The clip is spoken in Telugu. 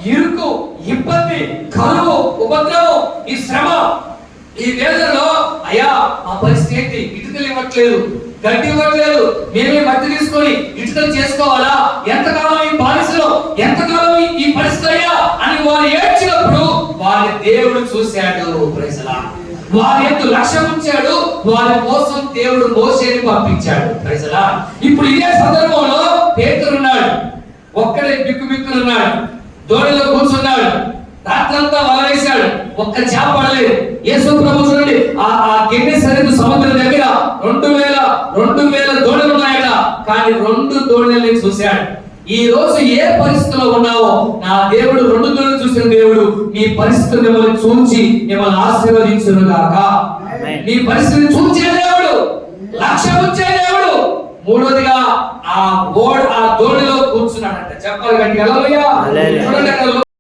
ఇరుకు, ఇబ్బంది, కరువు, ఉపద్రవం, ఈ శ్రమ, ఈ వేదనలో అయ్యా మా పరిస్థితి ఏంటి? ఇటుకలు ఇవ్వట్లేదు, గడ్డి ఇవ్వట్లేదు, మేమే మట్టి తీసుకొని ఇటుకలు చేసుకోవాలా? ఎంతకాలం ఈ బానిసలో, ఎంతకాలం ఈ పరిస్థితి అయ్యా అని వారు ఏడ్చినప్పుడు వారి దేవుడు చూశాడు. Praise the Lord. వారి యొక్క లక్ష్యం ఉంచాడు. వారి కోసం దేవుడు మోషేని పంపించాడు. Praise the Lord. ఇప్పుడు ఇదే సందర్భంలో పేతురు ఉన్నాడు, ఒక్కడే బిక్కున్నాడు, దోణిలో కూర్చున్నాడు. రాత్రంతా వల వేశాడు, ఒక్క చేప పడలేదు. యేసు ప్రభు చూడండి, ఆ గిన్నె సరిహద్దు సముద్రం దగ్గర 2000 దోణులు ఉన్నాయట, కానీ 2 దోణుల్ని చూశాడు. ఈ రోజు ఏ పరిస్థితిలో ఉన్నావో నా దేవుడు 2 దోణులు చూసిన దేవుడు నీ పరిస్థితిని మిమ్మల్ని చూచి మిమ్మల్ని ఆశీర్వదించును గాక. నీ పరిస్థితిని చూచే దేవుడు, లక్ష్యం ఉంచే దేవుడు. మూడోదిగా ఆ దోణిలో కూర్చున్నాడంట. చెప్పాలి గట్టిగా హల్లెలూయా. చూడండి